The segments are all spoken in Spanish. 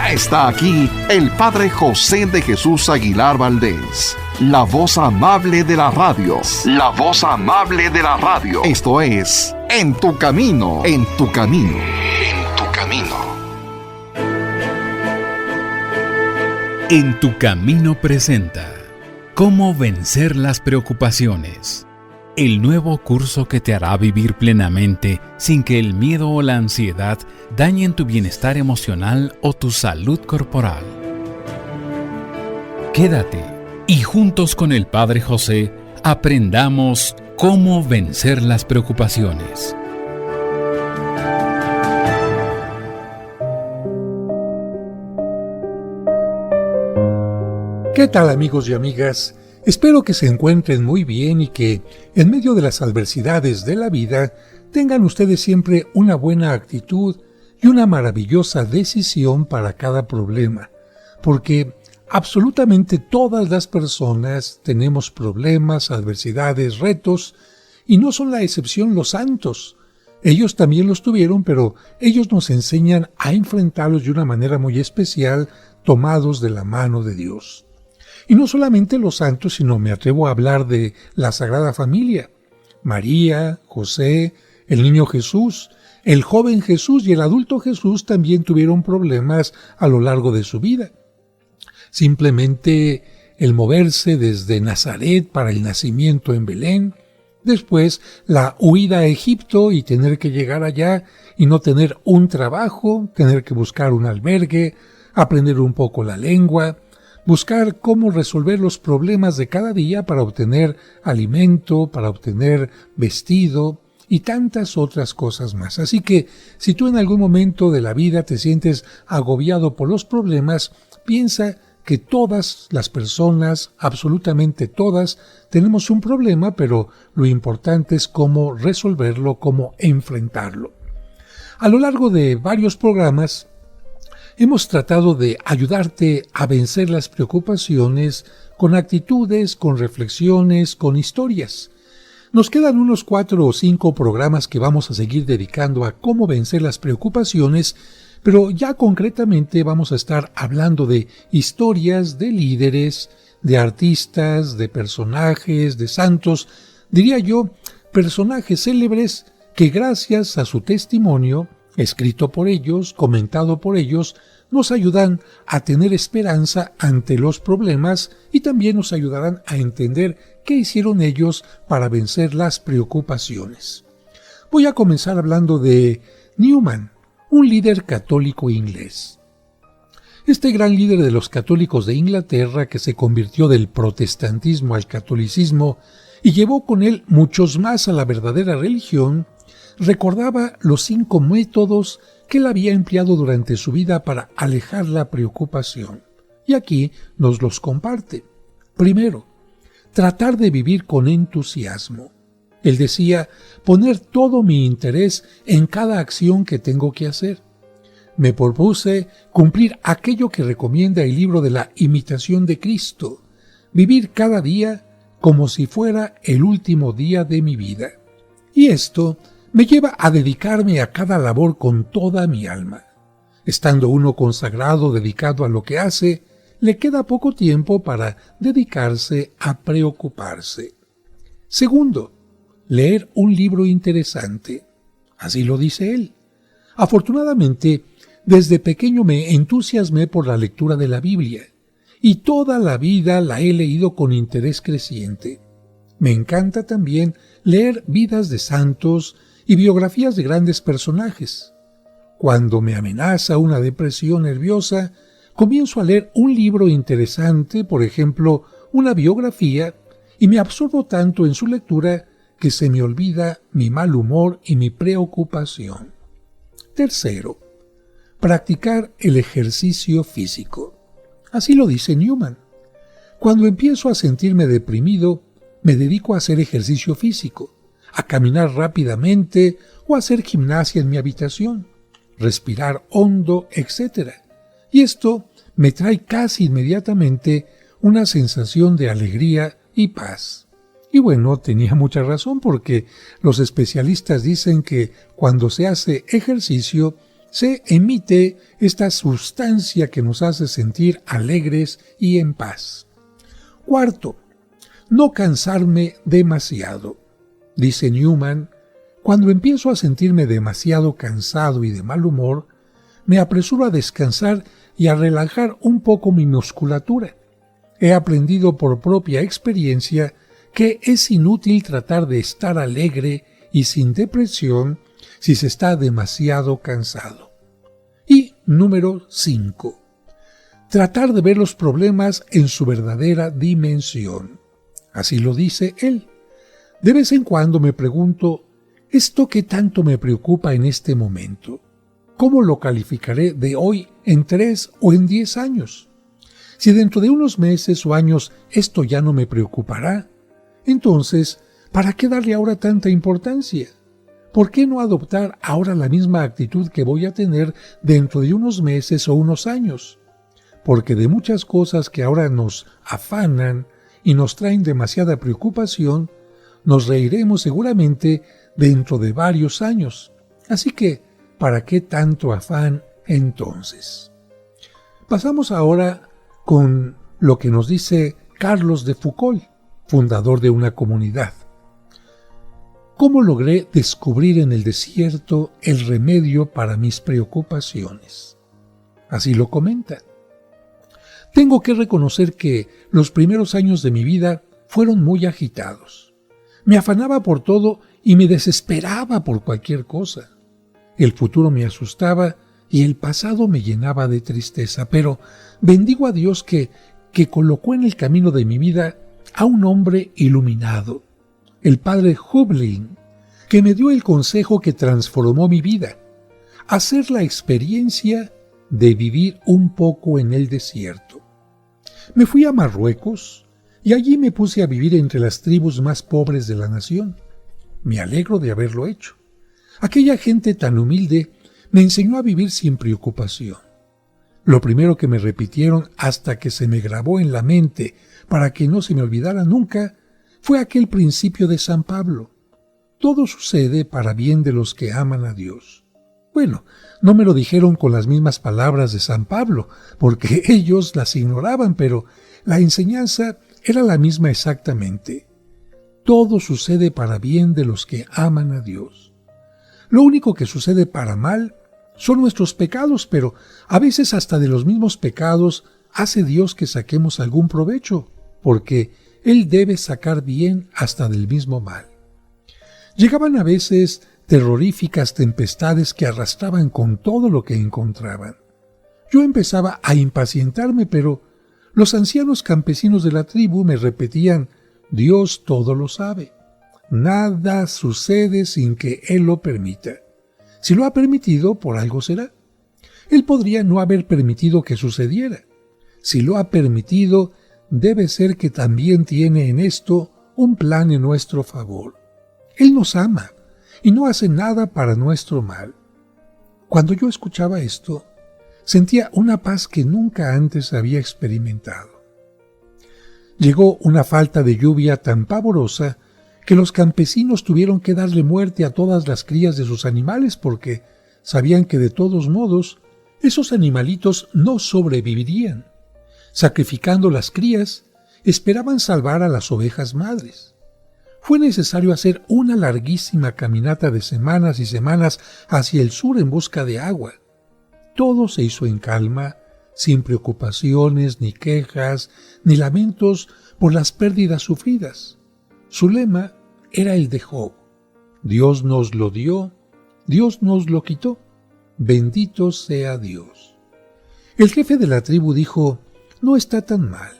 Ya está aquí el Padre José de Jesús Aguilar Valdés, la voz amable de la radio. La voz amable de la radio. Esto es En tu Camino, en tu Camino, en tu Camino. En tu Camino presenta Cómo vencer las preocupaciones. El nuevo curso que te hará vivir plenamente sin que el miedo o la ansiedad dañen tu bienestar emocional o tu salud corporal. Quédate y juntos con el Padre José aprendamos cómo vencer las preocupaciones. ¿Qué tal, amigos y amigas? Espero que se encuentren muy bien y que, en medio de las adversidades de la vida, tengan ustedes siempre una buena actitud y una maravillosa decisión para cada problema, porque absolutamente todas las personas tenemos problemas, adversidades, retos, y no son la excepción los santos. Ellos también los tuvieron, pero ellos nos enseñan a enfrentarlos de una manera muy especial, tomados de la mano de Dios. Y no solamente los santos, sino me atrevo a hablar de la Sagrada Familia. María, José, el niño Jesús, el joven Jesús y el adulto Jesús también tuvieron problemas a lo largo de su vida. Simplemente el moverse desde Nazaret para el nacimiento en Belén, después la huida a Egipto y tener que llegar allá y no tener un trabajo, tener que buscar un albergue, aprender un poco la lengua, buscar cómo resolver los problemas de cada día para obtener alimento, para obtener vestido y tantas otras cosas más. Así que si tú en algún momento de la vida te sientes agobiado por los problemas, piensa que todas las personas, absolutamente todas, tenemos un problema, pero lo importante es cómo resolverlo, cómo enfrentarlo. A lo largo de varios programas, hemos tratado de ayudarte a vencer las preocupaciones con actitudes, con reflexiones, con historias. Nos quedan unos 4 o 5 programas que vamos a seguir dedicando a cómo vencer las preocupaciones, pero ya concretamente vamos a estar hablando de historias de líderes, de artistas, de personajes, de santos, diría yo, personajes célebres que gracias a su testimonio, escrito por ellos, comentado por ellos, nos ayudan a tener esperanza ante los problemas y también nos ayudarán a entender qué hicieron ellos para vencer las preocupaciones. Voy a comenzar hablando de Newman, un líder católico inglés. Este gran líder de los católicos de Inglaterra, que se convirtió del protestantismo al catolicismo y llevó con él muchos más a la verdadera religión, recordaba los 5 métodos que él había empleado durante su vida para alejar la preocupación. Y aquí nos los comparte. Primero, tratar de vivir con entusiasmo. Él decía, poner todo mi interés en cada acción que tengo que hacer. Me propuse cumplir aquello que recomienda el libro de la imitación de Cristo, vivir cada día como si fuera el último día de mi vida. Y esto me lleva a dedicarme a cada labor con toda mi alma. Estando uno consagrado, dedicado a lo que hace, le queda poco tiempo para dedicarse a preocuparse. Segundo, leer un libro interesante. Así lo dice él. Afortunadamente, desde pequeño me entusiasmé por la lectura de la Biblia, y toda la vida la he leído con interés creciente. Me encanta también leer vidas de santos y biografías de grandes personajes. Cuando me amenaza una depresión nerviosa, comienzo a leer un libro interesante, por ejemplo, una biografía, y me absorbo tanto en su lectura que se me olvida mi mal humor y mi preocupación. Tercero, practicar el ejercicio físico. Así lo dice Newman. Cuando empiezo a sentirme deprimido, me dedico a hacer ejercicio físico, a caminar rápidamente o a hacer gimnasia en mi habitación, respirar hondo, etc. Y esto me trae casi inmediatamente una sensación de alegría y paz. Y bueno, tenía mucha razón porque los especialistas dicen que cuando se hace ejercicio se emite esta sustancia que nos hace sentir alegres y en paz. Cuarto, no cansarme demasiado. Dice Newman, cuando empiezo a sentirme demasiado cansado y de mal humor, me apresuro a descansar y a relajar un poco mi musculatura. He aprendido por propia experiencia que es inútil tratar de estar alegre y sin depresión si se está demasiado cansado. Y número 5. Tratar de ver los problemas en su verdadera dimensión. Así lo dice él. De vez en cuando me pregunto, ¿esto qué tanto me preocupa en este momento? ¿Cómo lo calificaré de hoy en 3 o en 10 años? Si dentro de unos meses o años esto ya no me preocupará, entonces, ¿para qué darle ahora tanta importancia? ¿Por qué no adoptar ahora la misma actitud que voy a tener dentro de unos meses o unos años? Porque de muchas cosas que ahora nos afanan y nos traen demasiada preocupación, nos reiremos seguramente dentro de varios años. Así que, ¿para qué tanto afán entonces? Pasamos ahora con lo que nos dice Carlos de Foucault, fundador de una comunidad. ¿Cómo logré descubrir en el desierto el remedio para mis preocupaciones? Así lo comenta. Tengo que reconocer que los primeros años de mi vida fueron muy agitados. Me afanaba por todo y me desesperaba por cualquier cosa. El futuro me asustaba y el pasado me llenaba de tristeza, pero bendigo a Dios que colocó en el camino de mi vida a un hombre iluminado, el padre Hublin, que me dio el consejo que transformó mi vida, hacer la experiencia de vivir un poco en el desierto. Me fui a Marruecos y allí me puse a vivir entre las tribus más pobres de la nación. Me alegro de haberlo hecho. Aquella gente tan humilde me enseñó a vivir sin preocupación. Lo primero que me repitieron hasta que se me grabó en la mente para que no se me olvidara nunca fue aquel principio de San Pablo. Todo sucede para bien de los que aman a Dios. Bueno, no me lo dijeron con las mismas palabras de San Pablo, porque ellos las ignoraban, pero la enseñanza era la misma exactamente. Todo sucede para bien de los que aman a Dios. Lo único que sucede para mal son nuestros pecados, pero a veces hasta de los mismos pecados hace Dios que saquemos algún provecho, porque Él debe sacar bien hasta del mismo mal. Llegaban a veces terroríficas tempestades que arrastraban con todo lo que encontraban. Yo empezaba a impacientarme, pero los ancianos campesinos de la tribu me repetían: Dios todo lo sabe. Nada sucede sin que Él lo permita. Si lo ha permitido, por algo será. Él podría no haber permitido que sucediera. Si lo ha permitido, debe ser que también tiene en esto un plan en nuestro favor. Él nos ama y no hace nada para nuestro mal. Cuando yo escuchaba esto, sentía una paz que nunca antes había experimentado. Llegó una falta de lluvia tan pavorosa que los campesinos tuvieron que darle muerte a todas las crías de sus animales porque sabían que de todos modos esos animalitos no sobrevivirían. Sacrificando las crías, esperaban salvar a las ovejas madres. Fue necesario hacer una larguísima caminata de semanas y semanas hacia el sur en busca de agua. Todo se hizo en calma, sin preocupaciones, ni quejas, ni lamentos por las pérdidas sufridas. Su lema era el de Job: Dios nos lo dio, Dios nos lo quitó, bendito sea Dios. El jefe de la tribu dijo: no está tan mal.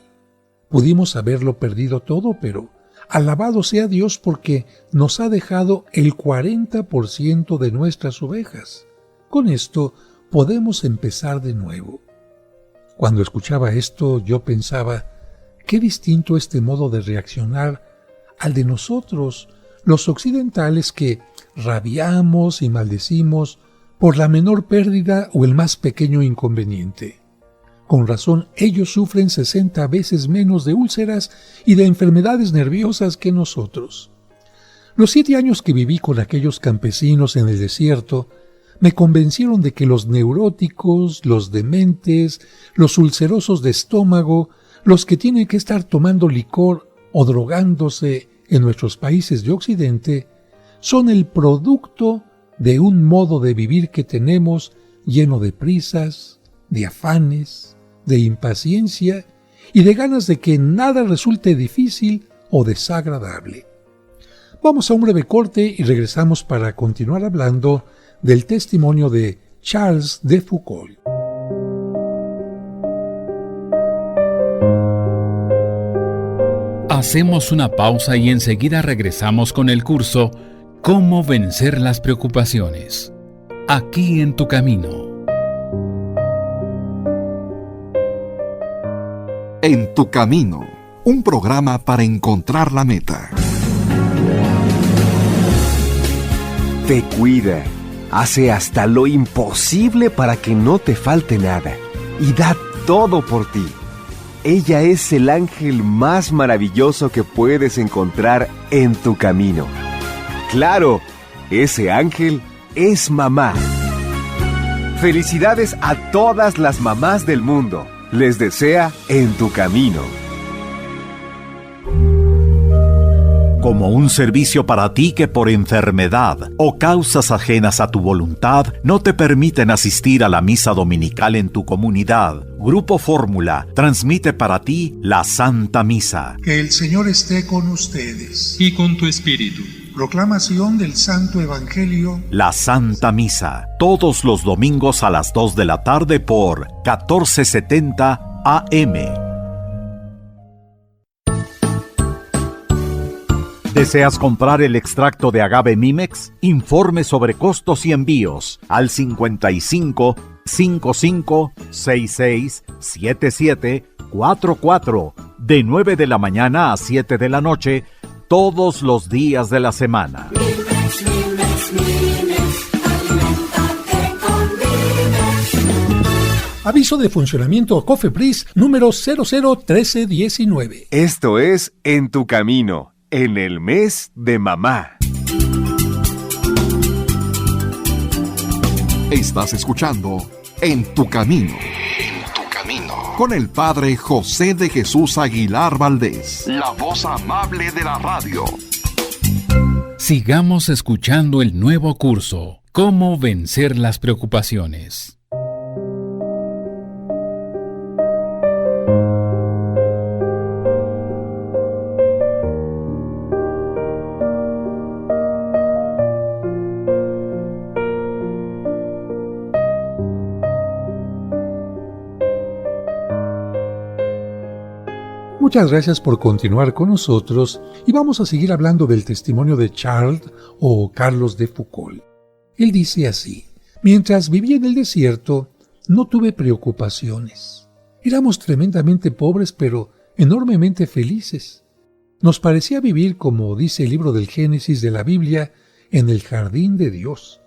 Pudimos haberlo perdido todo, pero alabado sea Dios porque nos ha dejado el 40% de nuestras ovejas. Con esto podemos empezar de nuevo. Cuando escuchaba esto, yo pensaba: qué distinto este modo de reaccionar al de nosotros, los occidentales, que rabiamos y maldecimos por la menor pérdida o el más pequeño inconveniente. Con razón, ellos sufren 60 veces menos de úlceras y de enfermedades nerviosas que nosotros. Los 7 años que viví con aquellos campesinos en el desierto me convencieron de que los neuróticos, los dementes, los ulcerosos de estómago, los que tienen que estar tomando licor o drogándose en nuestros países de Occidente, son el producto de un modo de vivir que tenemos lleno de prisas, de afanes, de impaciencia y de ganas de que nada resulte difícil o desagradable. Vamos a un breve corte y regresamos para continuar hablando del testimonio de Charles de Foucauld. Hacemos una pausa y enseguida regresamos con el curso Cómo vencer las preocupaciones. Aquí en tu camino. En tu camino, un programa para encontrar la meta. Te cuida, hace hasta lo imposible para que no te falte nada y da todo por ti. Ella es el ángel más maravilloso que puedes encontrar en tu camino. Claro, ese ángel es mamá. Felicidades a todas las mamás del mundo. Les desea En tu camino. Como un servicio para ti que por enfermedad o causas ajenas a tu voluntad no te permiten asistir a la misa dominical en tu comunidad, Grupo Fórmula transmite para ti la Santa Misa. Que el Señor esté con ustedes. Y con tu espíritu. Proclamación del Santo Evangelio. La Santa Misa, todos los domingos a las 2 de la tarde por 1470 AM. ¿Deseas comprar el extracto de agave Mimex? Informe sobre costos y envíos al 55 55 66 77 44 de 9 de la mañana a 7 de la noche todos los días de la semana. Mimex, Mimex, Mimex, aliméntate con Mimex. Aviso de funcionamiento COFEPRIS número 001319. Esto es En tu camino, en el mes de mamá. Estás escuchando En tu camino. En tu camino. Con el Padre José de Jesús Aguilar Valdés, la voz amable de la radio. Sigamos escuchando el nuevo curso, Cómo vencer las preocupaciones. Muchas gracias por continuar con nosotros y vamos a seguir hablando del testimonio de Charles o Carlos de Foucauld. Él dice así: mientras vivía en el desierto, no tuve preocupaciones. Éramos tremendamente pobres, pero enormemente felices. Nos parecía vivir, como dice el libro del Génesis de la Biblia, en el jardín de Dios.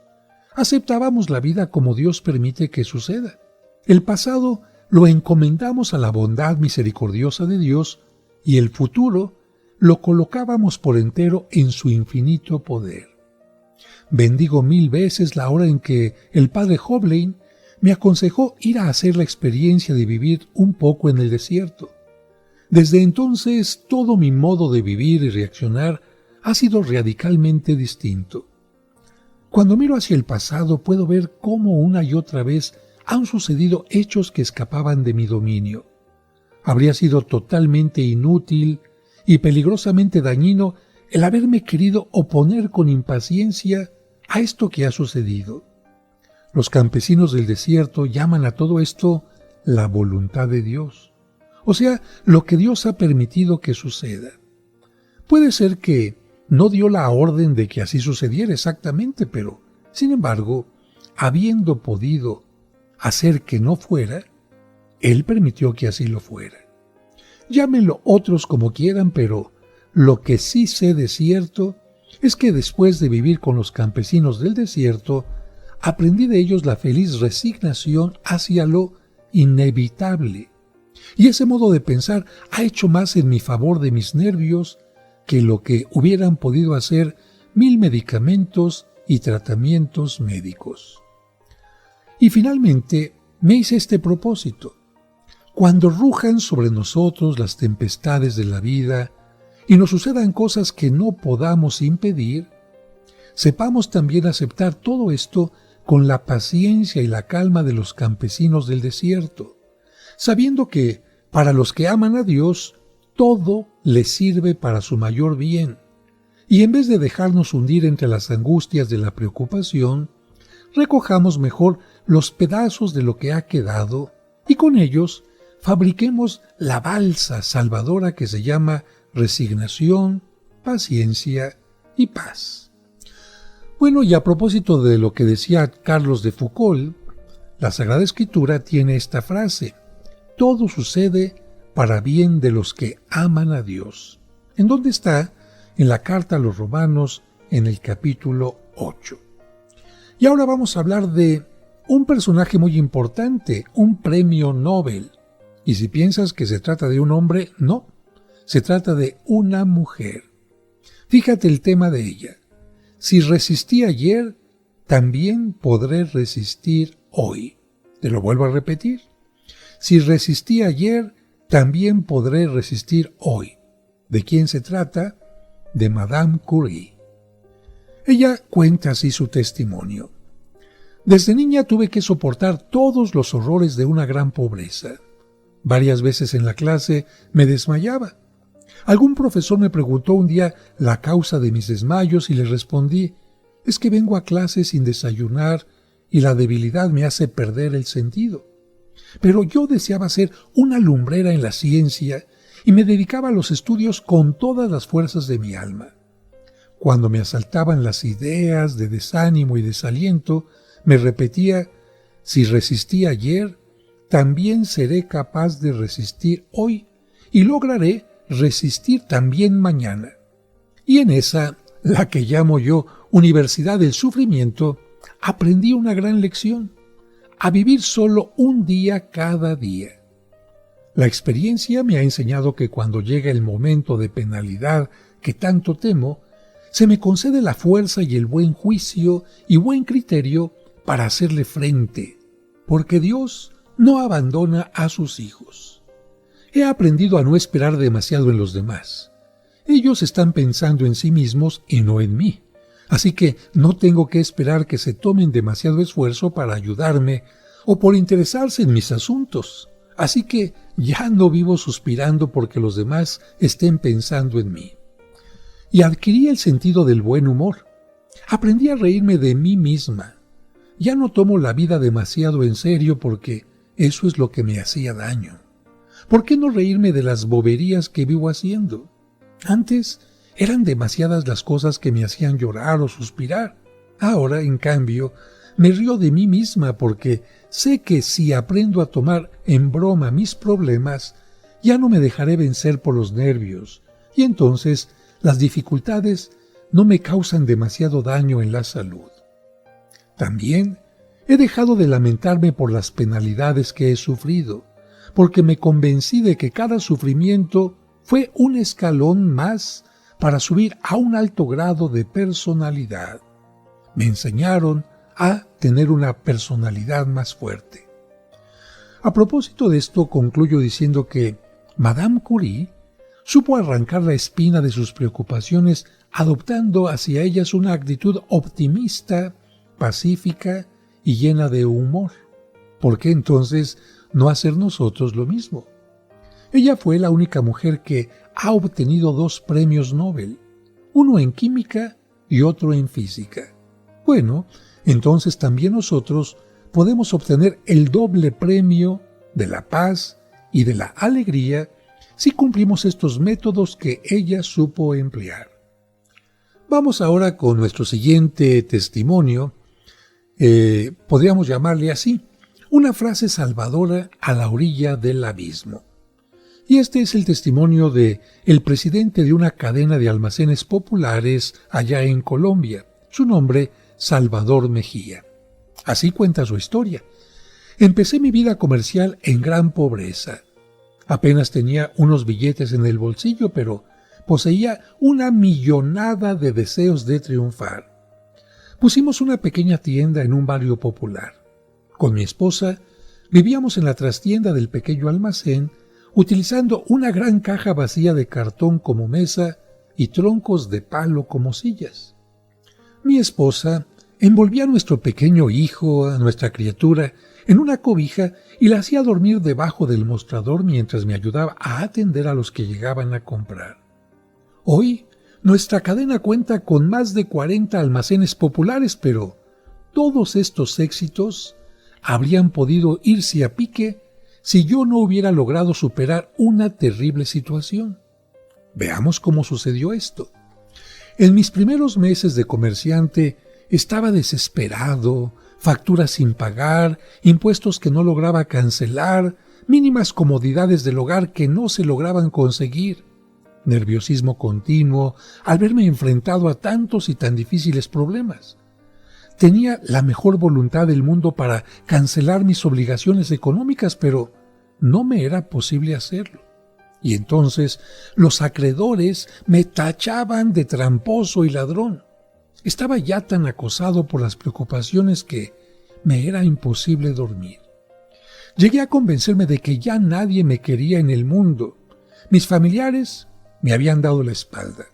Aceptábamos la vida como Dios permite que suceda. El pasado lo encomendamos a la bondad misericordiosa de Dios y el futuro lo colocábamos por entero en su infinito poder. Bendigo 1000 veces la hora en que el padre Hoblein me aconsejó ir a hacer la experiencia de vivir un poco en el desierto. Desde entonces todo mi modo de vivir y reaccionar ha sido radicalmente distinto. Cuando miro hacia el pasado puedo ver cómo una y otra vez han sucedido hechos que escapaban de mi dominio. Habría sido totalmente inútil y peligrosamente dañino el haberme querido oponer con impaciencia a esto que ha sucedido. Los campesinos del desierto llaman a todo esto la voluntad de Dios, o sea, lo que Dios ha permitido que suceda. Puede ser que no dio la orden de que así sucediera exactamente, pero, sin embargo, habiendo podido hacer que no fuera, Él permitió que así lo fuera. Llámenlo otros como quieran, pero lo que sí sé de cierto es que después de vivir con los campesinos del desierto, aprendí de ellos la feliz resignación hacia lo inevitable. Y ese modo de pensar ha hecho más en mi favor de mis nervios que lo que hubieran podido hacer 1000 medicamentos y tratamientos médicos. Y finalmente me hice este propósito: cuando rujan sobre nosotros las tempestades de la vida y nos sucedan cosas que no podamos impedir, sepamos también aceptar todo esto con la paciencia y la calma de los campesinos del desierto, sabiendo que para los que aman a Dios todo les sirve para su mayor bien, y en vez de dejarnos hundir entre las angustias de la preocupación, recojamos mejor los pedazos de lo que ha quedado y con ellos fabriquemos la balsa salvadora que se llama resignación, paciencia y paz. Bueno, y a propósito de lo que decía Carlos de Foucault, la Sagrada Escritura tiene esta frase: todo sucede para bien de los que aman a Dios. ¿En dónde está? En la carta a los Romanos, en el capítulo 8. Y ahora vamos a hablar de un personaje muy importante, un premio Nobel. Y si piensas que se trata de un hombre, no, se trata de una mujer. Fíjate el tema de ella: si resistí ayer, también podré resistir hoy. Te lo vuelvo a repetir: si resistí ayer, también podré resistir hoy. ¿De quién se trata? De Madame Curie. Ella cuenta así su testimonio: desde niña tuve que soportar todos los horrores de una gran pobreza. Varias veces en la clase me desmayaba. Algún profesor me preguntó un día la causa de mis desmayos y le respondí: es que vengo a clase sin desayunar y la debilidad me hace perder el sentido. Pero yo deseaba ser una lumbrera en la ciencia y me dedicaba a los estudios con todas las fuerzas de mi alma. Cuando me asaltaban las ideas de desánimo y desaliento, me repetía: si resistí ayer, también seré capaz de resistir hoy y lograré resistir también mañana. Y en esa, la que llamo yo Universidad del Sufrimiento, aprendí una gran lección: a vivir solo un día cada día. La experiencia me ha enseñado que cuando llega el momento de penalidad que tanto temo, se me concede la fuerza y el buen juicio y buen criterio para hacerle frente, porque Dios no abandona a sus hijos. He aprendido a no esperar demasiado en los demás. Ellos están pensando en sí mismos y no en mí, así que no tengo que esperar que se tomen demasiado esfuerzo para ayudarme o por interesarse en mis asuntos. Así que ya no vivo suspirando porque los demás estén pensando en mí. Y adquirí el sentido del buen humor. Aprendí a reírme de mí misma. Ya no tomo la vida demasiado en serio porque eso es lo que me hacía daño. ¿Por qué no reírme de las boberías que vivo haciendo? Antes eran demasiadas las cosas que me hacían llorar o suspirar. Ahora, en cambio, me río de mí misma porque sé que si aprendo a tomar en broma mis problemas, ya no me dejaré vencer por los nervios, y entonces las dificultades no me causan demasiado daño en la salud. También he dejado de lamentarme por las penalidades que he sufrido, porque me convencí de que cada sufrimiento fue un escalón más para subir a un alto grado de personalidad. Me enseñaron a tener una personalidad más fuerte. A propósito de esto, concluyo diciendo que Madame Curie supo arrancar la espina de sus preocupaciones adoptando hacia ellas una actitud optimista, pacífica y llena de humor. ¿Por qué entonces no hacer nosotros lo mismo? Ella fue la única mujer que ha obtenido 2 premios Nobel, uno en química y otro en física. Bueno, entonces también nosotros podemos obtener el doble premio de la paz y de la alegría si cumplimos estos métodos que ella supo emplear. Vamos ahora con nuestro siguiente testimonio. Podríamos llamarle así: una frase salvadora a la orilla del abismo. Y este es el testimonio de el presidente de una cadena de almacenes populares allá en Colombia. Su nombre, Salvador Mejía. Así cuenta su historia. Empecé mi vida comercial en gran pobreza. Apenas tenía unos billetes en el bolsillo, pero poseía una millonada de deseos de triunfar. Pusimos una pequeña tienda en un barrio popular. Con mi esposa vivíamos en la trastienda del pequeño almacén, utilizando una gran caja vacía de cartón como mesa y troncos de palo como sillas. Mi esposa envolvía a nuestro pequeño hijo, a nuestra criatura, en una cobija y la hacía dormir debajo del mostrador mientras me ayudaba a atender a los que llegaban a comprar. Hoy, nuestra cadena cuenta con más de 40 almacenes populares, pero todos estos éxitos habrían podido irse a pique si yo no hubiera logrado superar una terrible situación. Veamos cómo sucedió esto. En mis primeros meses de comerciante estaba desesperado, facturas sin pagar, impuestos que no lograba cancelar, mínimas comodidades del hogar que no se lograban conseguir, nerviosismo continuo al verme enfrentado a tantos y tan difíciles problemas. Tenía la mejor voluntad del mundo para cancelar mis obligaciones económicas, pero no me era posible hacerlo. Y entonces los acreedores me tachaban de tramposo y ladrón. Estaba ya tan acosado por las preocupaciones que me era imposible dormir. Llegué a convencerme de que ya nadie me quería en el mundo. Mis familiares me habían dado la espalda.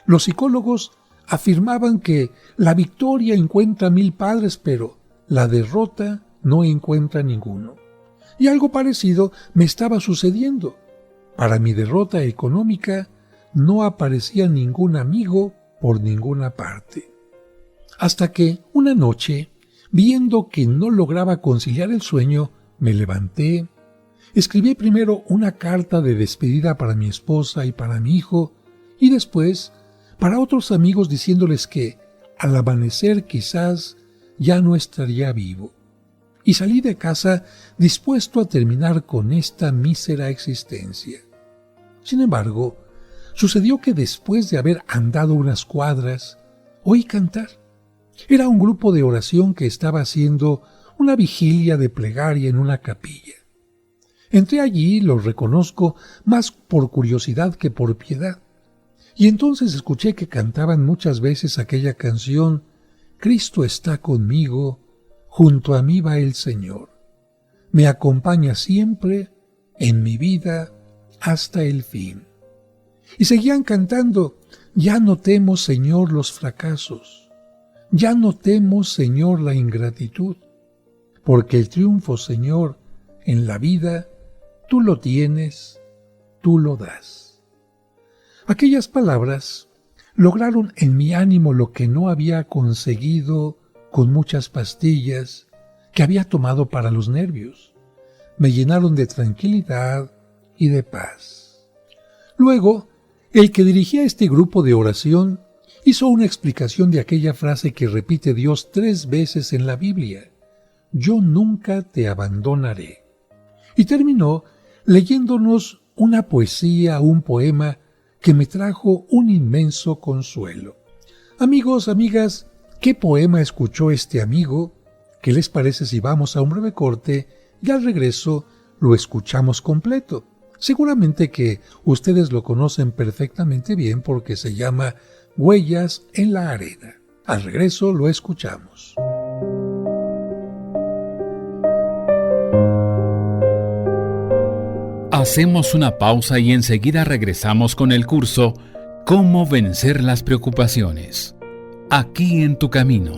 Los psicólogos afirmaban que la victoria encuentra 1000 padres, pero la derrota no encuentra ninguno. Y algo parecido me estaba sucediendo. Para mi derrota económica no aparecía ningún amigo por ninguna parte. Hasta que, una noche, viendo que no lograba conciliar el sueño, me levanté, escribí primero una carta de despedida para mi esposa y para mi hijo, y después para otros amigos diciéndoles que, al amanecer quizás, ya no estaría vivo. Y salí de casa dispuesto a terminar con esta mísera existencia. Sin embargo, sucedió que después de haber andado unas cuadras, oí cantar. Era un grupo de oración que estaba haciendo una vigilia de plegaria en una capilla. Entré allí, lo reconozco, más por curiosidad que por piedad. Y entonces escuché que cantaban muchas veces aquella canción, Cristo está conmigo, junto a mí va el Señor. Me acompaña siempre en mi vida hasta el fin. Y seguían cantando, ya no temo, Señor, los fracasos. Ya no temo, Señor, la ingratitud. Porque el triunfo, Señor, en la vida, tú lo tienes, tú lo das. Aquellas palabras lograron en mi ánimo lo que no había conseguido con muchas pastillas que había tomado para los nervios. Me llenaron de tranquilidad y de paz. Luego, el que dirigía este grupo de oración hizo una explicación de aquella frase que repite Dios 3 veces en la Biblia: yo nunca te abandonaré. Y terminó leyéndonos una poesía, un poema que me trajo un inmenso consuelo. Amigos, amigas, ¿qué poema escuchó este amigo? ¿Qué les parece si vamos a un breve corte y al regreso lo escuchamos completo? Seguramente que ustedes lo conocen perfectamente bien porque se llama Huellas en la Arena. Al regreso lo escuchamos. Hacemos una pausa y enseguida regresamos con el curso Cómo vencer las preocupaciones. Aquí en tu camino.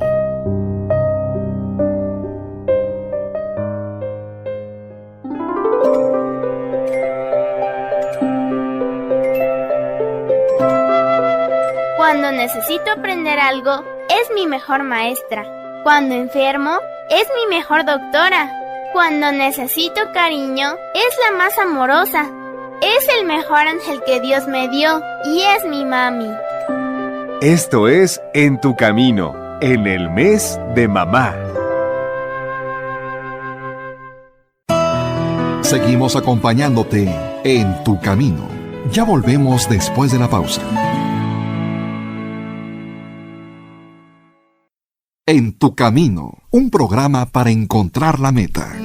Cuando necesito aprender algo, es mi mejor maestra. Cuando enfermo, es mi mejor doctora. Cuando necesito cariño, es la más amorosa. Es el mejor ángel que Dios me dio y es mi mami. Esto es En tu Camino, en el mes de mamá. Seguimos acompañándote en tu camino. Ya volvemos después de la pausa. En tu camino, un programa para encontrar la meta.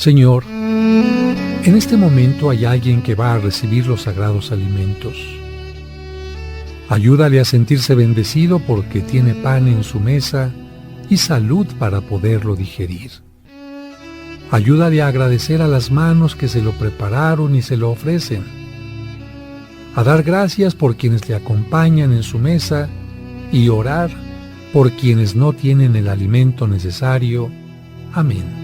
Señor, en este momento hay alguien que va a recibir los sagrados alimentos. Ayúdale a sentirse bendecido porque tiene pan en su mesa y salud para poderlo digerir. Ayúdale a agradecer a las manos que se lo prepararon y se lo ofrecen. A dar gracias por quienes le acompañan en su mesa y orar por quienes no tienen el alimento necesario. Amén.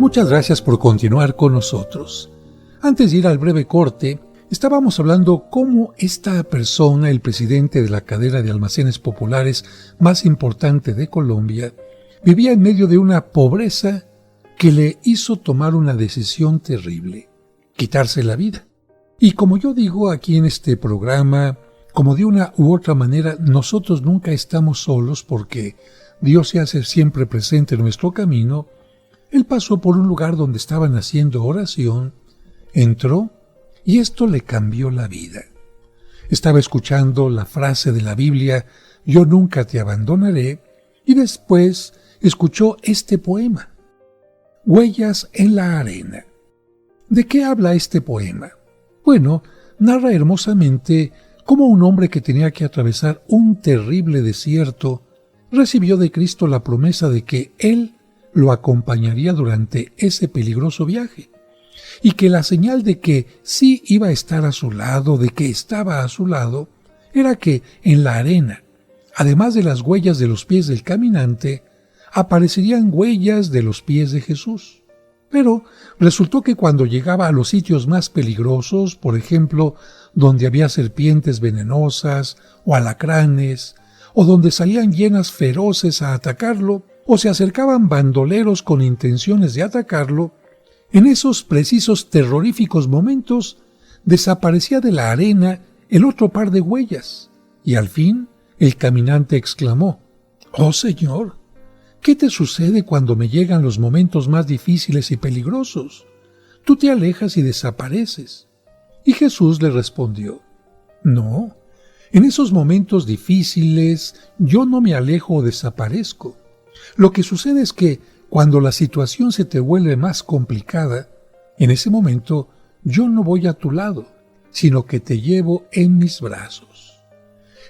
Muchas gracias por continuar con nosotros. Antes de ir al breve corte, estábamos hablando cómo esta persona, el presidente de la cadena de almacenes populares más importante de Colombia, vivía en medio de una pobreza que le hizo tomar una decisión terrible: quitarse la vida. Y como yo digo aquí en este programa, como de una u otra manera, nosotros nunca estamos solos porque Dios se hace siempre presente en nuestro camino. Él pasó por un lugar donde estaban haciendo oración, entró y esto le cambió la vida. Estaba escuchando la frase de la Biblia, yo nunca te abandonaré, y después escuchó este poema, Huellas en la arena. ¿De qué habla este poema? Bueno, narra hermosamente cómo un hombre que tenía que atravesar un terrible desierto recibió de Cristo la promesa de que Él lo acompañaría durante ese peligroso viaje, y que la señal de que sí iba a estar a su lado, de que estaba a su lado, era que en la arena, además de las huellas de los pies del caminante, aparecerían huellas de los pies de Jesús. Pero resultó que cuando llegaba a los sitios más peligrosos, por ejemplo, donde había serpientes venenosas o alacranes, o donde salían hienas feroces a atacarlo, o se acercaban bandoleros con intenciones de atacarlo, en esos precisos terroríficos momentos desaparecía de la arena el otro par de huellas, y al fin el caminante exclamó: «Oh Señor, ¿qué te sucede cuando me llegan los momentos más difíciles y peligrosos? Tú te alejas y desapareces». Y Jesús le respondió: «No, en esos momentos difíciles yo no me alejo o desaparezco. Lo que sucede es que cuando la situación se te vuelve más complicada, en ese momento yo no voy a tu lado, sino que te llevo en mis brazos».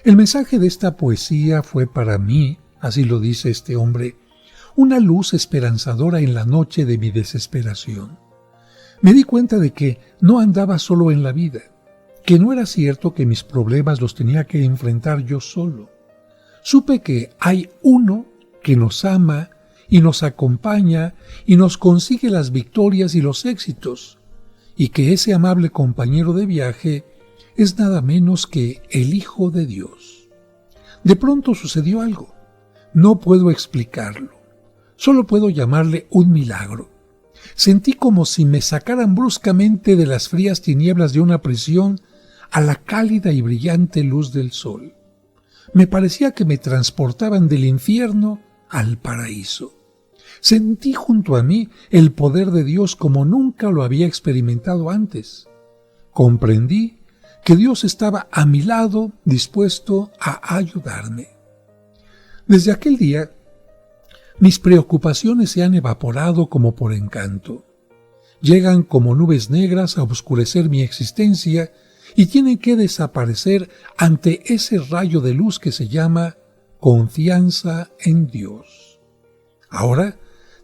El mensaje de esta poesía fue para mí, así lo dice este hombre, una luz esperanzadora en la noche de mi desesperación. Me di cuenta de que no andaba solo en la vida, que no era cierto que mis problemas los tenía que enfrentar yo solo. Supe que hay uno que nos ama y nos acompaña y nos consigue las victorias y los éxitos, y que ese amable compañero de viaje es nada menos que el Hijo de Dios. De pronto sucedió algo. No puedo explicarlo. Solo puedo llamarle un milagro. Sentí como si me sacaran bruscamente de las frías tinieblas de una prisión a la cálida y brillante luz del sol. Me parecía que me transportaban del infierno al paraíso. Sentí junto a mí el poder de Dios como nunca lo había experimentado antes. Comprendí que Dios estaba a mi lado, dispuesto a ayudarme. Desde aquel día, mis preocupaciones se han evaporado como por encanto. Llegan como nubes negras a oscurecer mi existencia y tienen que desaparecer ante ese rayo de luz que se llama confianza en Dios. Ahora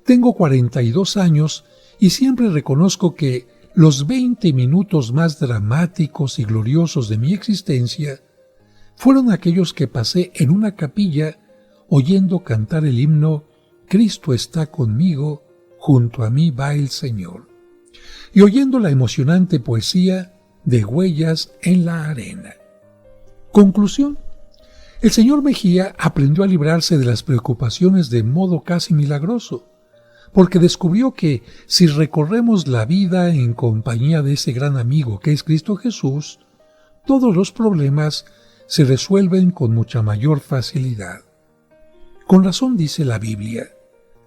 tengo 42 años y siempre reconozco que los 20 minutos más dramáticos y gloriosos de mi existencia fueron aquellos que pasé en una capilla oyendo cantar el himno «Cristo está conmigo, junto a mí va el Señor», y oyendo la emocionante poesía de Huellas en la arena. Conclusión: el señor Mejía aprendió a librarse de las preocupaciones de modo casi milagroso. porque descubrió que si recorremos la vida en compañía de ese gran amigo que es Cristo Jesús, todos los problemas se resuelven con mucha mayor facilidad. Con razón dice la Biblia: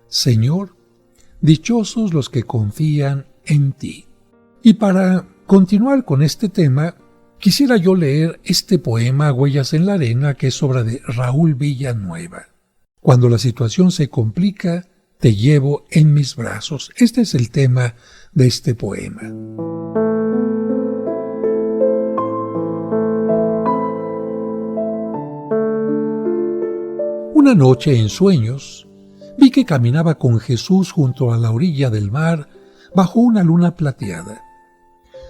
Señor, dichosos los que confían en ti. Y para continuar con este tema, quisiera yo leer este poema Huellas en la arena, que es obra de Raúl Villanueva. Cuando la situación se complica, te llevo en mis brazos. Este es el tema de este poema. Una noche en sueños, vi que caminaba con Jesús junto a la orilla del mar bajo una luna plateada.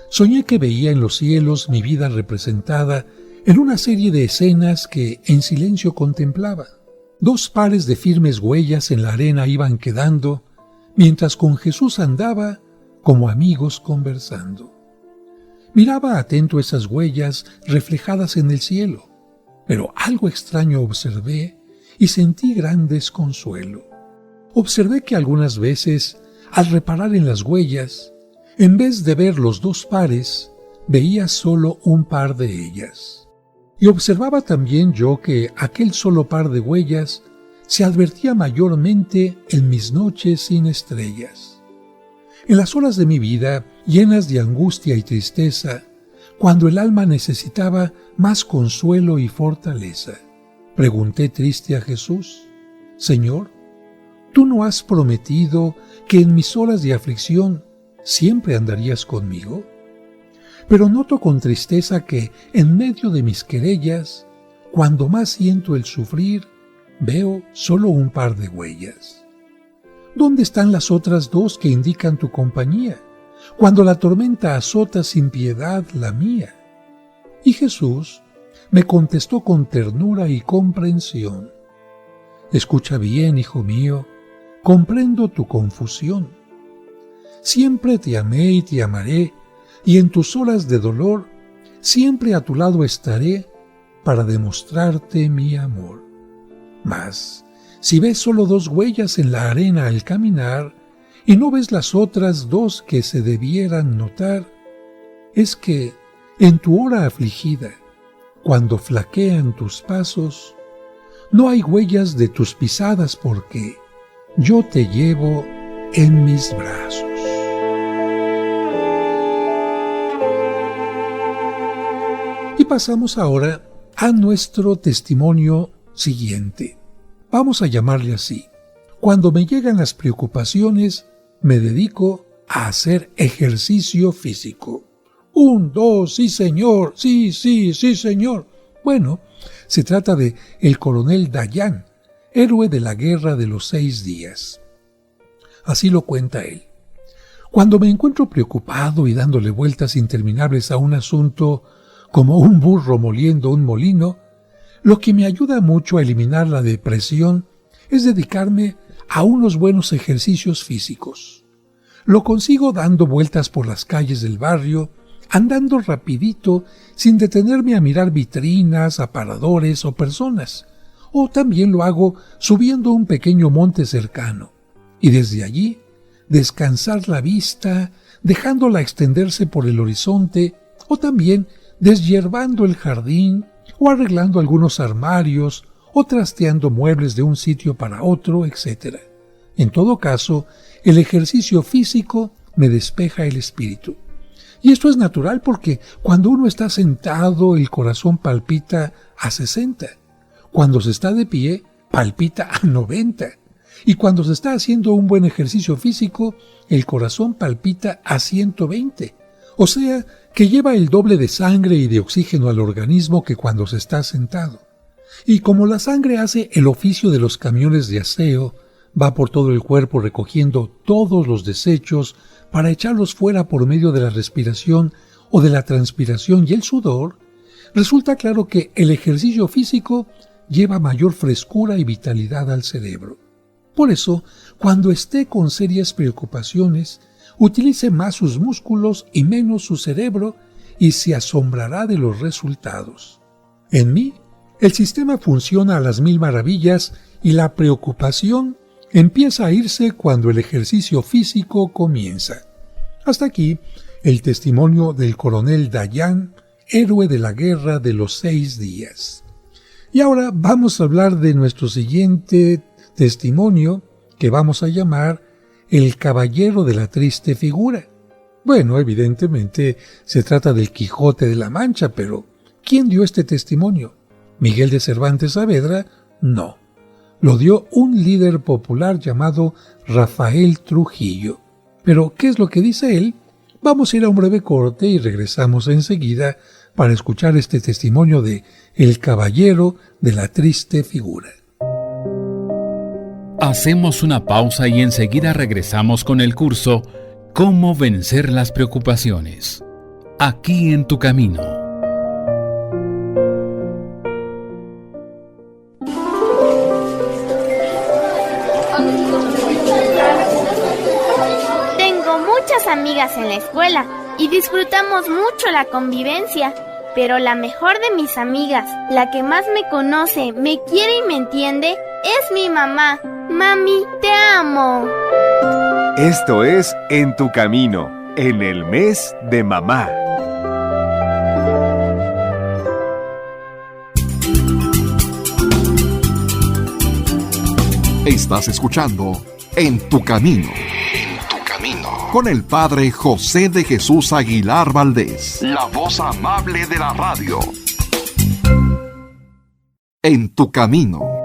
Soñé que veía en los cielos mi vida representada en una serie de escenas que en silencio contemplaba. 2 pares de firmes huellas en la arena iban quedando, mientras con Jesús andaba como amigos conversando. Miraba atento esas huellas reflejadas en el cielo, pero algo extraño observé y sentí gran desconsuelo. Observé que algunas veces, al reparar en las huellas, en vez de ver los 2 pares, veía solo un par de ellas. Y observaba también yo que aquel solo par de huellas se advertía mayormente en mis noches sin estrellas. En las horas de mi vida, llenas de angustia y tristeza, cuando el alma necesitaba más consuelo y fortaleza, pregunté triste a Jesús: Señor, ¿tú no has prometido que en mis horas de aflicción siempre andarías conmigo? Pero noto con tristeza que en medio de mis querellas, cuando más siento el sufrir, veo solo un par de huellas. ¿Dónde están las otras 2 que indican tu compañía, cuando la tormenta azota sin piedad la mía? Y Jesús me contestó con ternura y comprensión: escucha bien, hijo mío, comprendo tu confusión. Siempre te amé y te amaré, y en tus horas de dolor siempre a tu lado estaré para demostrarte mi amor. Mas, si ves solo 2 huellas en la arena al caminar, y no ves las otras 2 que se debieran notar, es que en tu hora afligida, cuando flaquean tus pasos, no hay huellas de tus pisadas, porque yo te llevo en mis brazos. Y pasamos ahora a nuestro testimonio siguiente. Vamos a llamarle así: cuando me llegan las preocupaciones, me dedico a hacer ejercicio físico. 1, 2, sí señor, sí señor. Bueno, se trata de el coronel Dayan, héroe de la guerra de los 6 días. Así lo cuenta él. Cuando me encuentro preocupado y dándole vueltas interminables a un asunto como un burro moliendo un molino, lo que me ayuda mucho a eliminar la depresión es dedicarme a unos buenos ejercicios físicos. Lo consigo dando vueltas por las calles del barrio, andando rapidito sin detenerme a mirar vitrinas, aparadores o personas. O también lo hago subiendo un pequeño monte cercano y desde allí descansar la vista, dejándola extenderse por el horizonte, o también deshierbando el jardín o arreglando algunos armarios o trasteando muebles de un sitio para otro, etc. En todo caso, el ejercicio físico me despeja el espíritu. Y esto es natural porque cuando uno está sentado, el corazón palpita a 60. Cuando se está de pie, palpita a 90. Y cuando se está haciendo un buen ejercicio físico, el corazón palpita a 120. O sea, que lleva el doble de sangre y de oxígeno al organismo que cuando se está sentado. Y como la sangre hace el oficio de los camiones de aseo, va por todo el cuerpo recogiendo todos los desechos para echarlos fuera por medio de la respiración o de la transpiración y el sudor, resulta claro que el ejercicio físico lleva mayor frescura y vitalidad al cerebro. Por eso, cuando esté con serias preocupaciones, utilice más sus músculos y menos su cerebro y se asombrará de los resultados. En mí, el sistema funciona a las 1000 maravillas y la preocupación empieza a irse cuando el ejercicio físico comienza. Hasta aquí el testimonio del coronel Dayan, héroe de la guerra de los 6 días. Y ahora vamos a hablar de nuestro siguiente testimonio, que vamos a llamar El caballero de la triste figura. Bueno, evidentemente se trata del Quijote de la Mancha, pero ¿quién dio este testimonio? ¿Miguel de Cervantes Saavedra? No. Lo dio un líder popular llamado Rafael Trujillo. Pero, ¿qué es lo que dice él? Vamos a ir a un breve corte y regresamos enseguida para escuchar este testimonio de El caballero de la triste figura. Hacemos una pausa y enseguida regresamos con el curso Cómo vencer las preocupaciones. Aquí en tu camino. Tengo muchas amigas en la escuela y disfrutamos mucho la convivencia, pero la mejor de mis amigas, la que más me conoce, me quiere y me entiende, es mi mamá. Mami, te amo. Esto es En tu camino, en el mes de mamá. Estás escuchando En tu camino. En tu camino. Con el padre José de Jesús Aguilar Valdés, la voz amable de la radio. En tu camino.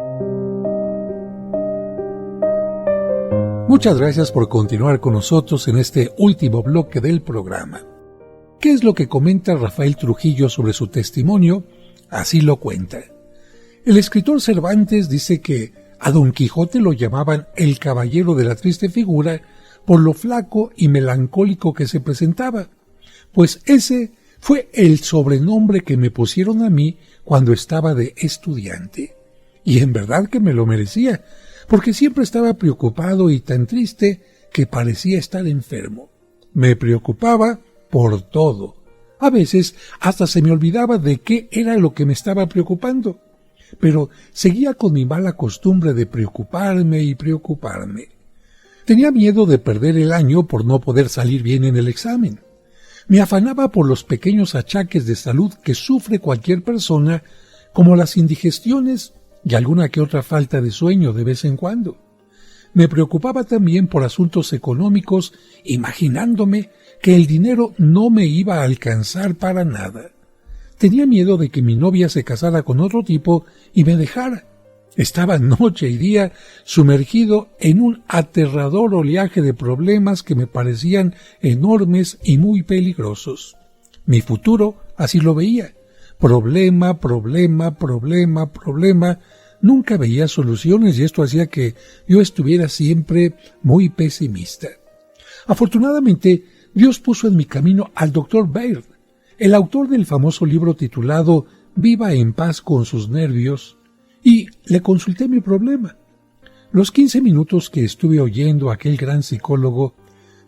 Muchas gracias por continuar con nosotros en este último bloque del programa. ¿Qué es lo que comenta Rafael Trujillo sobre su testimonio? Así lo cuenta. El escritor Cervantes dice que a Don Quijote lo llamaban el caballero de la triste figura por lo flaco y melancólico que se presentaba, pues ese fue el sobrenombre que me pusieron a mí cuando estaba de estudiante. Y en verdad que me lo merecía, porque siempre estaba preocupado y tan triste que parecía estar enfermo. Me preocupaba por todo. A veces hasta se me olvidaba de qué era lo que me estaba preocupando, pero seguía con mi mala costumbre de preocuparme y preocuparme. Tenía miedo de perder el año por no poder salir bien en el examen. Me afanaba por los pequeños achaques de salud que sufre cualquier persona, como las indigestiones y alguna que otra falta de sueño de vez en cuando. Me preocupaba también por asuntos económicos, imaginándome que el dinero no me iba a alcanzar para nada. Tenía miedo de que mi novia se casara con otro tipo y me dejara. Estaba noche y día sumergido en un aterrador oleaje de problemas que me parecían enormes y muy peligrosos. Mi futuro así lo veía. Problema, problema, problema, problema. Nunca veía soluciones y esto hacía que yo estuviera siempre muy pesimista. Afortunadamente, Dios puso en mi camino al Dr. Baird, el autor del famoso libro titulado Viva en paz con sus nervios, y le consulté mi problema. Los 15 minutos que estuve oyendo a aquel gran psicólogo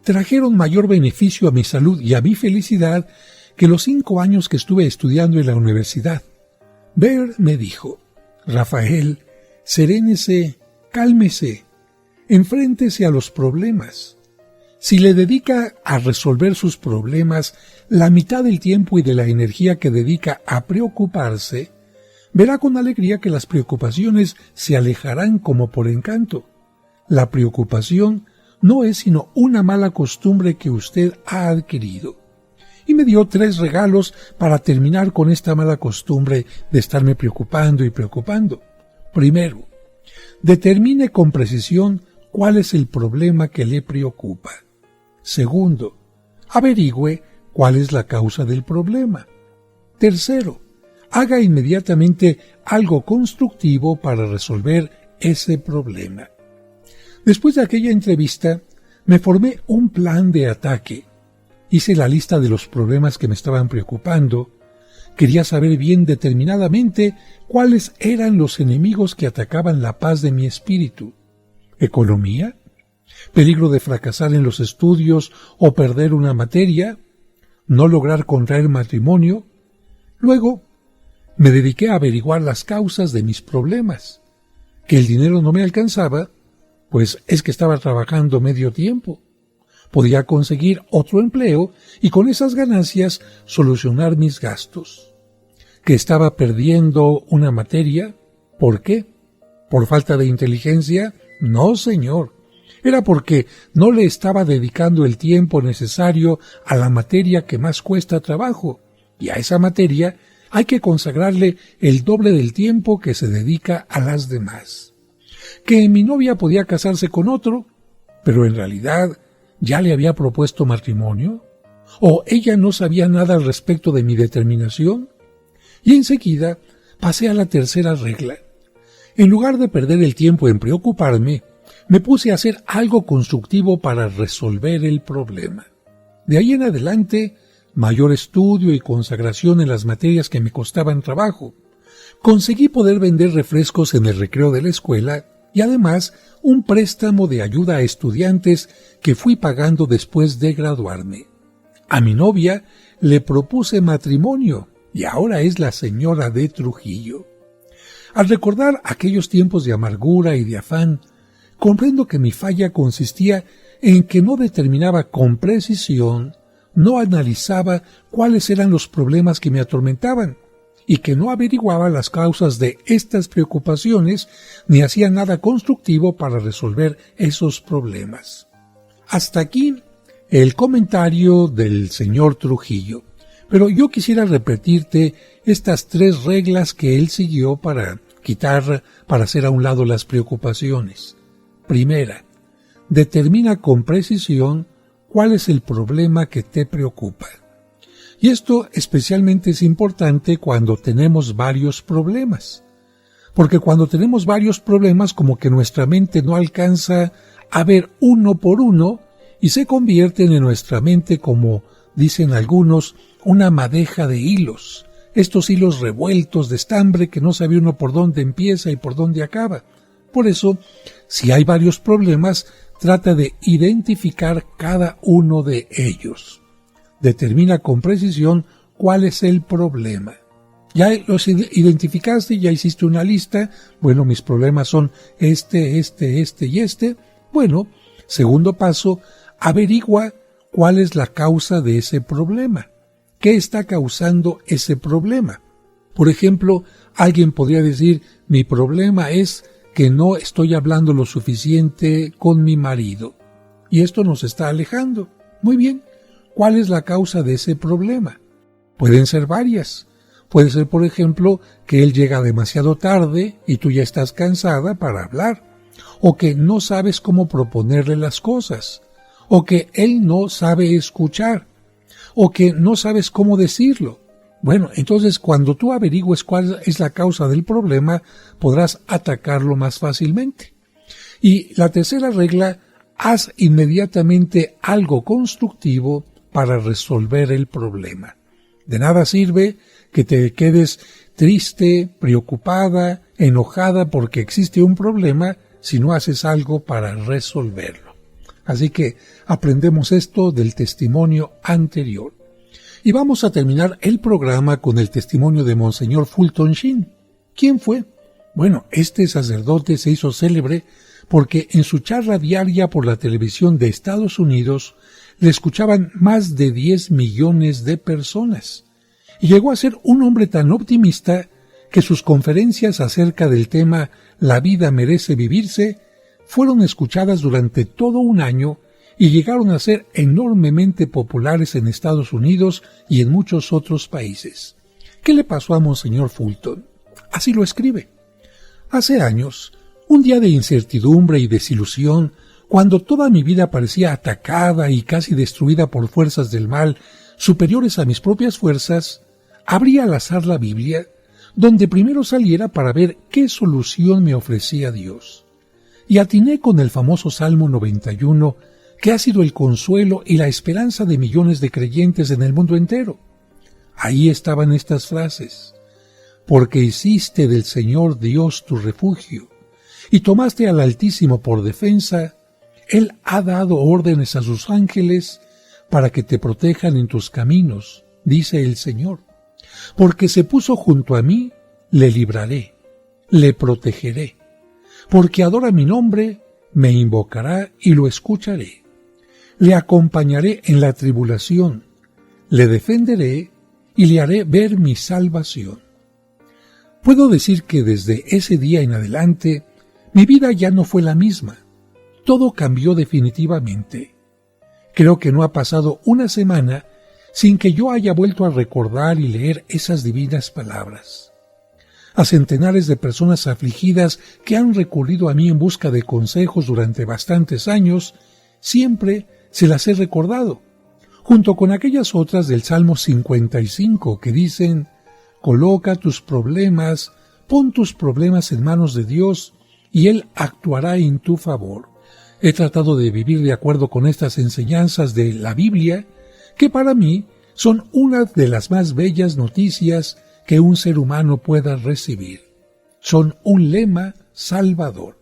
trajeron mayor beneficio a mi salud y a mi felicidad que los 5 años que estuve estudiando en la universidad. Baird me dijo: Rafael, serénese, cálmese, enfréntese a los problemas. Si le dedica a resolver sus problemas la mitad del tiempo y de la energía que dedica a preocuparse, verá con alegría que las preocupaciones se alejarán como por encanto. La preocupación no es sino una mala costumbre que usted ha adquirido. Y me dio 3 regalos para terminar con esta mala costumbre de estarme preocupando y preocupando. Primero, determine con precisión cuál es el problema que le preocupa. Segundo, averigüe cuál es la causa del problema. Tercero, haga inmediatamente algo constructivo para resolver ese problema. Después de aquella entrevista, me formé un plan de ataque. Hice la lista de los problemas que me estaban preocupando. Quería saber bien determinadamente cuáles eran los enemigos que atacaban la paz de mi espíritu. ¿Economía? ¿Peligro de fracasar en los estudios o perder una materia? ¿No lograr contraer matrimonio? Luego, me dediqué a averiguar las causas de mis problemas. Que el dinero no me alcanzaba, Pues es que estaba trabajando medio tiempo. Podía conseguir otro empleo y con esas ganancias solucionar mis gastos. ¿Que estaba perdiendo una materia? ¿Por qué? ¿Por falta de inteligencia? No, señor. Era porque no le estaba dedicando el tiempo necesario a la materia que más cuesta trabajo, y a esa materia hay que consagrarle el doble del tiempo que se dedica a las demás. Que mi novia podía casarse con otro, pero en realidad ya le había propuesto matrimonio, o ella no sabía nada al respecto de mi determinación, y enseguida pasé a la tercera regla. En lugar de perder el tiempo en preocuparme, me puse a hacer algo constructivo para resolver el problema. De ahí en adelante, mayor estudio y consagración en las materias que me costaban trabajo. Conseguí poder vender refrescos en el recreo de la escuela y además un préstamo de ayuda a estudiantes que fui pagando después de graduarme. A mi novia le propuse matrimonio y ahora es la señora de Trujillo. Al recordar aquellos tiempos de amargura y de afán, comprendo que mi falla consistía en que no determinaba con precisión, no analizaba cuáles eran los problemas que me atormentaban y que no averiguaba las causas de estas preocupaciones ni hacía nada constructivo para resolver esos problemas. Hasta aquí el comentario del señor Trujillo, pero yo quisiera repetirte estas 3 reglas que él siguió para hacer a un lado las preocupaciones. Primera, determina con precisión cuál es el problema que te preocupa. Y esto especialmente es importante cuando tenemos varios problemas. Porque cuando tenemos varios problemas, como que nuestra mente no alcanza a ver uno por uno y se convierten en nuestra mente, como dicen algunos, una madeja de hilos. Estos hilos revueltos de estambre que no sabe uno por dónde empieza y por dónde acaba. Por eso, si hay varios problemas, trata de identificar cada uno de ellos. Determina con precisión cuál es el problema. Ya los identificaste, ya hiciste una lista. Bueno, mis problemas son este y este. Bueno, segundo paso, averigua cuál es la causa de ese problema. ¿Qué está causando ese problema? Por ejemplo, alguien podría decir, mi problema es que no estoy hablando lo suficiente con mi marido. Y esto nos está alejando. Muy bien, ¿cuál es la causa de ese problema? Pueden ser varias. Puede ser, por ejemplo, que él llega demasiado tarde y tú ya estás cansada para hablar. O que no sabes cómo proponerle las cosas. O que él no sabe escuchar. O que no sabes cómo decirlo. Bueno, entonces cuando tú averigües cuál es la causa del problema, podrás atacarlo más fácilmente. Y la tercera regla, haz inmediatamente algo constructivo para resolver el problema. De nada sirve que te quedes triste, preocupada, enojada porque existe un problema si no haces algo para resolverlo. Así que aprendemos esto del testimonio anterior. Y vamos a terminar el programa con el testimonio de Monseñor Fulton Sheen. ¿Quién fue? Bueno, este sacerdote se hizo célebre porque en su charla diaria por la televisión de Estados Unidos le escuchaban más de 10 millones de personas. Y llegó a ser un hombre tan optimista que sus conferencias acerca del tema «La vida merece vivirse» fueron escuchadas durante todo un año y llegaron a ser enormemente populares en Estados Unidos y en muchos otros países. ¿Qué le pasó a Monseñor Fulton? Así lo escribe. Hace años, un día de incertidumbre y desilusión, cuando toda mi vida parecía atacada y casi destruida por fuerzas del mal superiores a mis propias fuerzas, abrí al azar la Biblia, donde primero saliera para ver qué solución me ofrecía Dios. Y atiné con el famoso Salmo 91, que ha sido el consuelo y la esperanza de millones de creyentes en el mundo entero. Ahí estaban estas frases: porque hiciste del Señor Dios tu refugio, y tomaste al Altísimo por defensa, Él ha dado órdenes a sus ángeles para que te protejan en tus caminos, dice el Señor. Porque se puso junto a mí, le libraré, le protegeré. Porque adora mi nombre, me invocará y lo escucharé. Le acompañaré en la tribulación, le defenderé y le haré ver mi salvación. Puedo decir que desde ese día en adelante, mi vida ya no fue la misma. Todo cambió definitivamente. Creo que no ha pasado una semana sin que yo haya vuelto a recordar y leer esas divinas palabras. A centenares de personas afligidas que han recurrido a mí en busca de consejos durante bastantes años, siempre se las he recordado, junto con aquellas otras del Salmo 55 que dicen: coloca tus problemas, pon tus problemas en manos de Dios y Él actuará en tu favor. He tratado de vivir de acuerdo con estas enseñanzas de la Biblia, que para mí son una de las más bellas noticias que un ser humano pueda recibir. Son un lema salvador.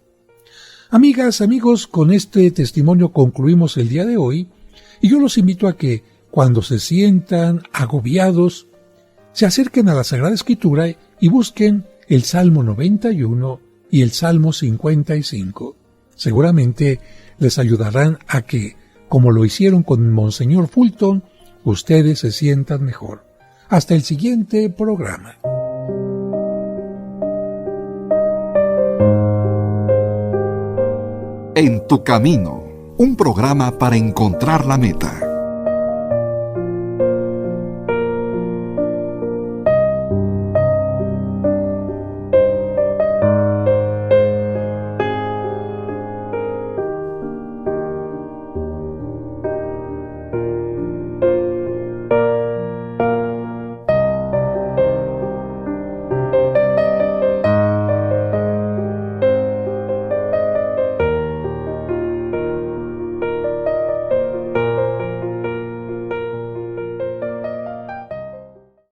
Amigas, amigos, con este testimonio concluimos el día de hoy, y yo los invito a que, cuando se sientan agobiados, se acerquen a la Sagrada Escritura y busquen el Salmo 91 y el Salmo 55. Seguramente les ayudarán a que, como lo hicieron con Monseñor Fulton, ustedes se sientan mejor. Hasta el siguiente programa. En tu camino, un programa para encontrar la meta.